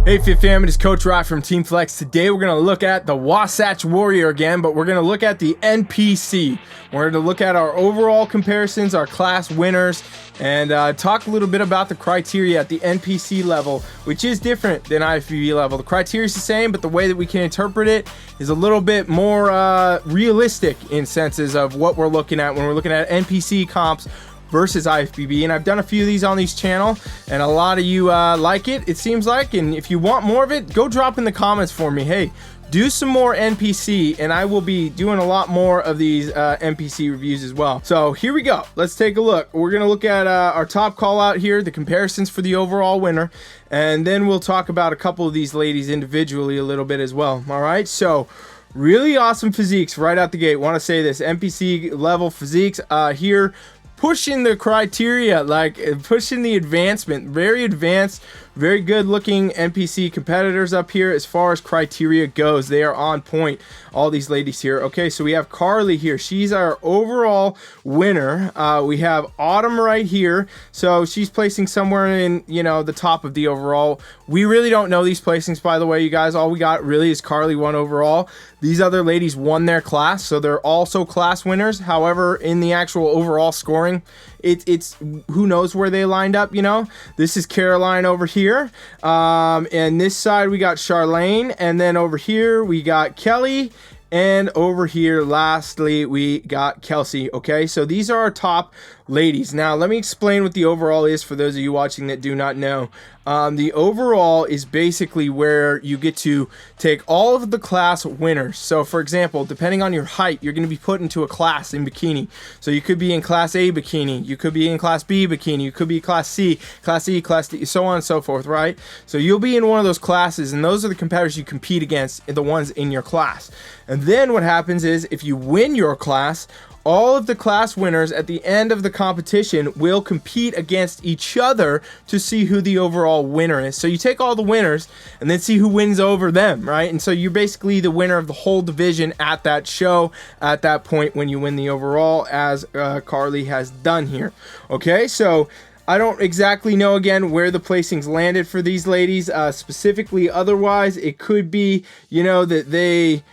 Hey Fit Fam, it is Coach Rant from Team Flex. Today we're going to look at the Wasatch Warrior again, but we're going to look at the NPC. We're going to look at our overall comparisons, our class winners, and talk a little bit about the criteria at the NPC level, which is different than IFBB level. The criteria is the same, but the way that we can interpret it is a little bit more realistic in senses of what we're looking at when we're looking at NPC comps versus IFBB. And I've done a few of these on this channel, and a lot of you like it seems like. And if you want more of it, go drop in the comments for me. Hey, do some more NPC, and I will be doing a lot more of these NPC reviews as well. So here we go. Let's take a look. We're gonna look at our top call out here, the comparisons for the overall winner, and then we'll talk about a couple of these ladies individually a little bit as well. All right, so really awesome physiques right out the gate. Want to say this, NPC level physiques here, pushing the criteria, like pushing the advancement. Very advanced, very good looking NPC competitors up here as far as criteria goes. They are on point, all these ladies here. Okay, so we have Carly here. She's our overall winner. We have Autumn right here. So she's placing somewhere in, you know, the top of the overall. We really don't know these placings, by the way, you guys. All we got really is Carly won overall. These other ladies won their class, so they're also class winners. However, in the actual overall scoring, it's who knows where they lined up, you know. This is Caroline over here, and this side we got Charlene, and then over here we got Kelly, and over here lastly we got Kelsey. Okay, so these are our top ladies. Now let me explain what the overall is for those of you watching that do not know. The overall is basically where you get to take all of the class winners. So for example, depending on your height, you're going to be put into a class in bikini. So you could be in class A bikini, you could be in class B bikini, you could be class C, class E, class D, so on and so forth, right? So you'll be in one of those classes, and those are the competitors you compete against, the ones in your class. And then what happens is, if you win your class, all of the class winners at the end of the competition will compete against each other to see who the overall winner is. So you take all the winners and then see who wins over them, right? And so you're basically the winner of the whole division at that show, at that point when you win the overall, as Carly has done here. Okay, so I don't exactly know, again, where the placings landed for these ladies specifically. Otherwise, it could be, you know, that they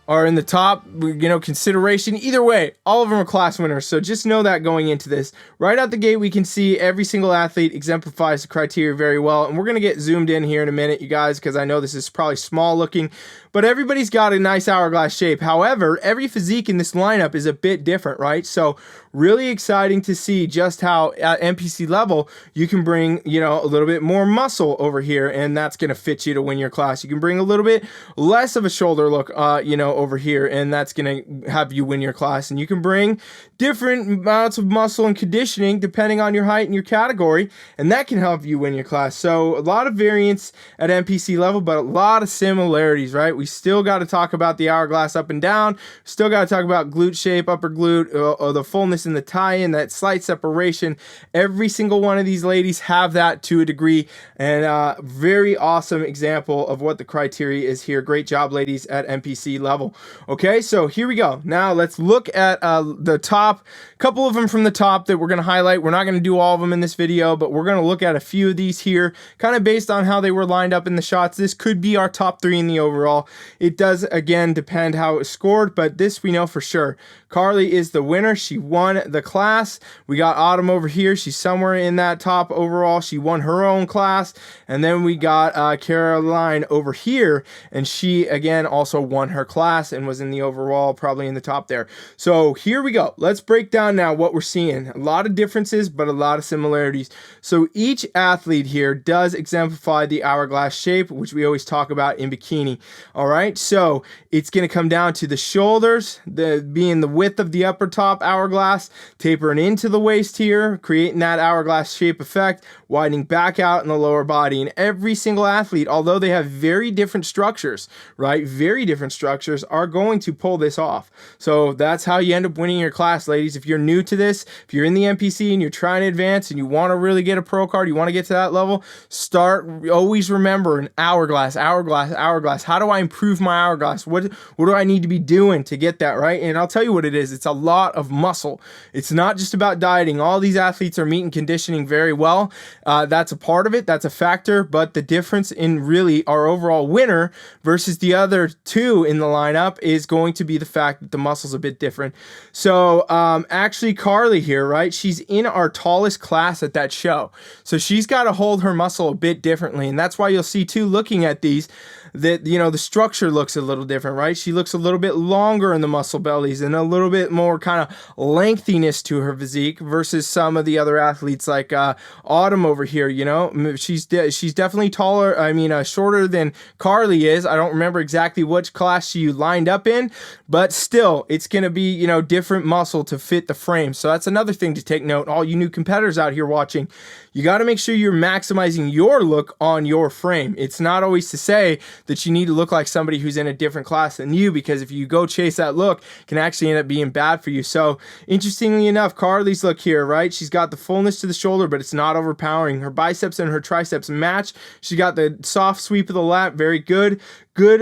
are in the top, you know, consideration. Either way, all of them are class winners, so just know that going into this. Right out the gate, we can see every single athlete exemplifies the criteria very well, and we're going to get zoomed in here in a minute, you guys, because I know this is probably small looking, but everybody's got a nice hourglass shape. However, every physique in this lineup is a bit different, right? So really exciting to see just how at NPC level you can bring, you know, a little bit more muscle over here, and that's going to fit you to win your class. You can bring a little bit less of a shoulder look, you know, over here, and that's going to have you win your class. And you can bring different amounts of muscle and conditioning depending on your height and your category, and that can help you win your class. So a lot of variance at NPC level, but a lot of similarities, right? We still got to talk about the hourglass up and down. Still got to talk about glute shape, upper glute, or the fullness in the tie-in, that slight separation. Every single one of these ladies have that to a degree, and very awesome example of what the criteria is here. Great job, ladies, at NPC level. Okay, so here we go. Now let's look at the top, couple of them from the top that we're going to highlight. We're not going to do all of them in this video, but we're going to look at a few of these here, kind of based on how they were lined up in the shots. This could be our top 3 in the overall. It does, again, depend how it was scored, but this we know for sure. Carly is the winner. She won the class. We got Autumn over here. She's somewhere in that top overall. She won her own class. And then we got Caroline over here, and she, again, also won her class and was in the overall, probably in the top there. So here we go. Let's break down now what we're seeing. A lot of differences, but a lot of similarities. So each athlete here does exemplify the hourglass shape, which we always talk about in bikini. All right, so it's going to come down to the shoulders, being the width of the upper top hourglass, tapering into the waist here, creating that hourglass shape effect, widening back out in the lower body. And every single athlete, although they have very different structures, right? Very different structures, shoulders are going to pull this off. So that's how you end up winning your class, ladies. If you're new to this, if you're in the NPC and you're trying to advance and you want to really get a pro card, you want to get to that level, always remember an hourglass. How do I improve my hourglass? What do I need to be doing to get that, right? And I'll tell you what it is. It's a lot of muscle. It's not just about dieting. All these athletes are meat and conditioning very well. That's a part of it. That's a factor. But the difference in really our overall winner versus the other two in the lineup is going to be the fact that the muscle's a bit different. So actually Carly here, right? She's in our tallest class at that show. So she's got to hold her muscle a bit differently. And that's why you'll see too, looking at these, that, you know, the structure looks a little different, right? She looks a little bit longer in the muscle bellies and a little bit more kind of lengthiness to her physique versus some of the other athletes like Autumn over here. You know, she's definitely taller. I mean, shorter than Carly is. I don't remember exactly which class she lined up in, but still, it's going to be, you know, different muscle to fit the frame. So that's another thing to take note. All you new competitors out here watching, you got to make sure you're maximizing your look on your frame. It's not always to say that you need to look like somebody who's in a different class than you, because if you go chase that look, it can actually end up being bad for you. So interestingly enough, Carly's look here, right? She's got the fullness to the shoulder, but it's not overpowering. Her biceps and her triceps match. She got the soft sweep of the lat, very good. Good,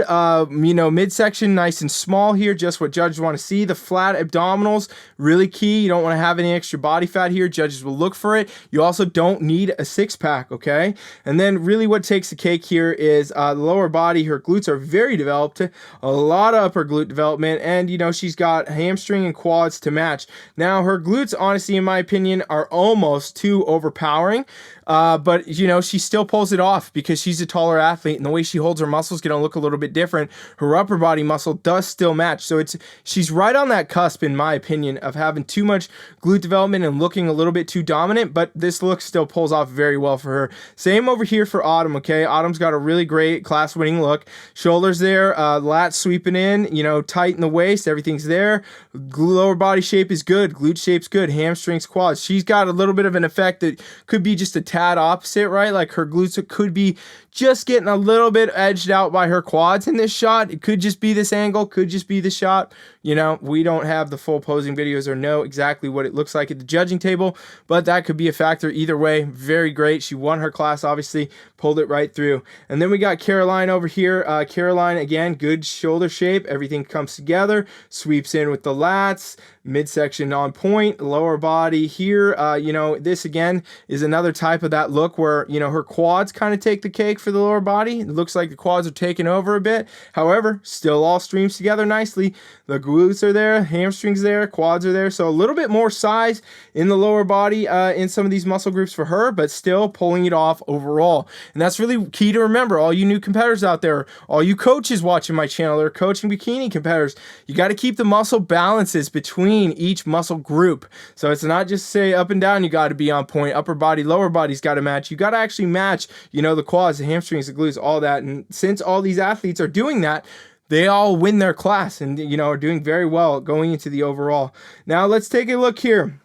you know, midsection, nice and small here, just what judges want to see. The flat abdominals, really key. You don't want to have any extra body fat here. Judges will look for it. You also don't need a six-pack, okay? And then really what takes the cake here is the lower body. Her glutes are very developed, a lot of upper glute development, and, you know, she's got hamstring and quads to match. Now, her glutes, honestly, in my opinion, are almost too overpowering. But, you know, she still pulls it off because she's a taller athlete, and the way she holds her muscle is going to look a little bit different. Her upper body muscle does still match. So she's right on that cusp, in my opinion, of having too much glute development and looking a little bit too dominant, but this look still pulls off very well for her. Same over here for Autumn, okay? Autumn's got a really great class-winning look. Shoulders there, lats sweeping in, you know, tight in the waist, everything's there. Lower body shape is good. Glute shape's good. Hamstrings, quads. She's got a little bit of an effect that could be just a tad opposite, right? Like her glutes could be just getting a little bit edged out by her quads in this shot. It could just be this angle, could just be the shot. You know, we don't have the full posing videos or know exactly what it looks like at the judging table, but that could be a factor either way. Very great. She won her class, obviously, pulled it right through. And then we got Caroline over here. Caroline, again, good shoulder shape. Everything comes together, sweeps in with the lats, midsection on point, lower body here. You know, this again is another type of that look where, you know, her quads kind of take the cake for the lower body. It looks like the quads are taking over a bit. However, still all streams together nicely. The glutes are there, hamstrings there, quads are there. So a little bit more size in the lower body in some of these muscle groups for her, but still pulling it off overall. And that's really key to remember. All you new competitors out there, all you coaches watching my channel, or coaching bikini competitors, you got to keep the muscle balances between each muscle group. So it's not just say up and down, you got to be on point. Upper body, lower body's got to match. You got to actually match, you know, the quads, the hamstrings, the glutes, all that. And since all these athletes are doing that, they all win their class and, you know, are doing very well going into the overall. Now let's take a look here.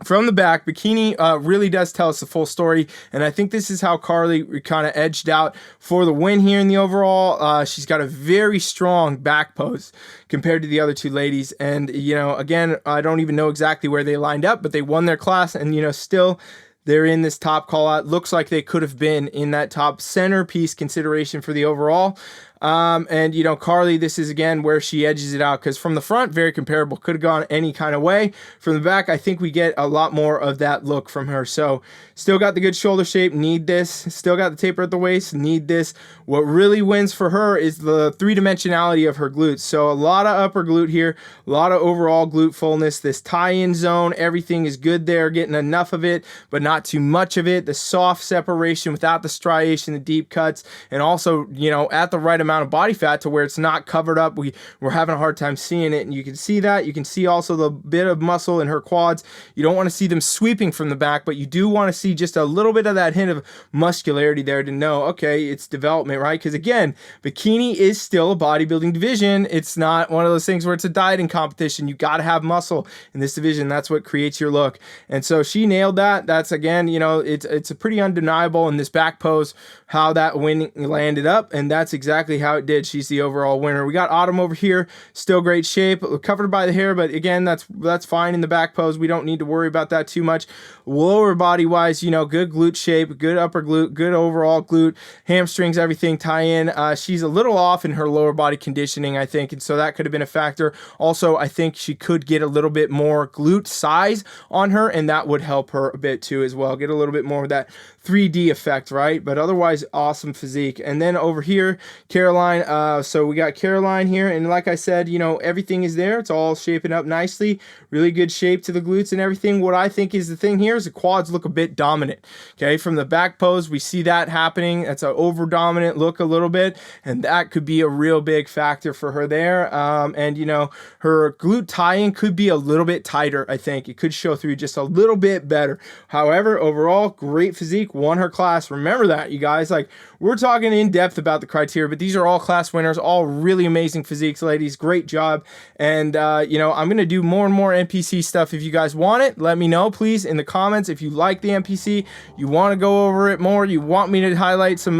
From the back, Bikini really does tell us the full story, and I think this is how Carly kind of edged out for the win here in the overall. She's got a very strong back pose compared to the other two ladies, and, you know, again, I don't even know exactly where they lined up, but they won their class, and, you know, still they're in this top call out. Looks like they could have been in that top centerpiece consideration for the overall. And, you know, Carly, this is, again, where she edges it out, because from the front, very comparable. Could have gone any kind of way. From the back, I think we get a lot more of that look from her. So still got the good shoulder shape, need this. Still got the taper at the waist, need this. What really wins for her is the three-dimensionality of her glutes. So a lot of upper glute here, a lot of overall glute fullness. This tie-in zone, everything is good there, getting enough of it, but not too much of it. The soft separation without the striation, the deep cuts, and also, you know, at the right amount of body fat to where it's not covered up. We're having a hard time seeing it, and you can see that. You can see also the bit of muscle in her quads. You don't want to see them sweeping from the back, but you do want to see just a little bit of that hint of muscularity there to know, okay, it's development, right? Because again, bikini is still a bodybuilding division. It's not one of those things where it's a dieting competition. You got to have muscle in this division. That's what creates your look. And so she nailed that. That's, again, you know, it's a pretty undeniable in this back pose how that win landed up, and that's exactly exactly how it did. She's the overall winner. We got Autumn over here, still great shape, covered by the hair, but again, that's fine in the back pose. We don't need to worry about that too much. Lower body wise, you know, good glute shape, good upper glute, good overall glute, hamstrings, everything tie in. She's a little off in her lower body conditioning, I think, and so that could have been a factor. Also, I think she could get a little bit more glute size on her, and that would help her a bit too as well. Get a little bit more of that 3D effect, right? But otherwise, awesome physique. And then over here, Caroline. So we got Caroline here, and like I said, you know, everything is there. It's all shaping up nicely. Really good shape to the glutes and everything. What I think is the thing here is the quads look a bit dominant. Okay, from the back pose, we see that happening. That's an over dominant look a little bit, and that could be a real big factor for her there. And you know, her glute tie-in could be a little bit tighter. I think it could show through just a little bit better. However, overall, great physique, won her class. Remember that, you guys. Like, we're talking in depth about the criteria, but these are all class winners, all really amazing physiques, ladies. Great job. And you know, I'm gonna do more and more NPC stuff. If you guys want it, let me know, please, in the comments. If you like the NPC, you want to go over it more, you want me to highlight some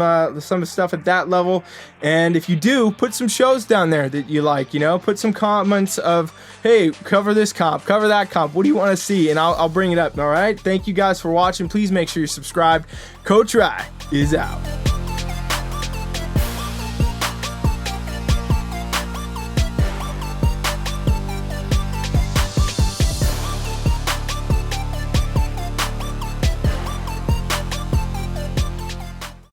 stuff at that level, and if you do, put some shows down there that you like. You know, put some comments of, hey, cover this comp, cover that comp. What do you want to see? And I'll bring it up. All right. Thank you guys for watching. Please make sure you're subscribed. Coach Rye is out.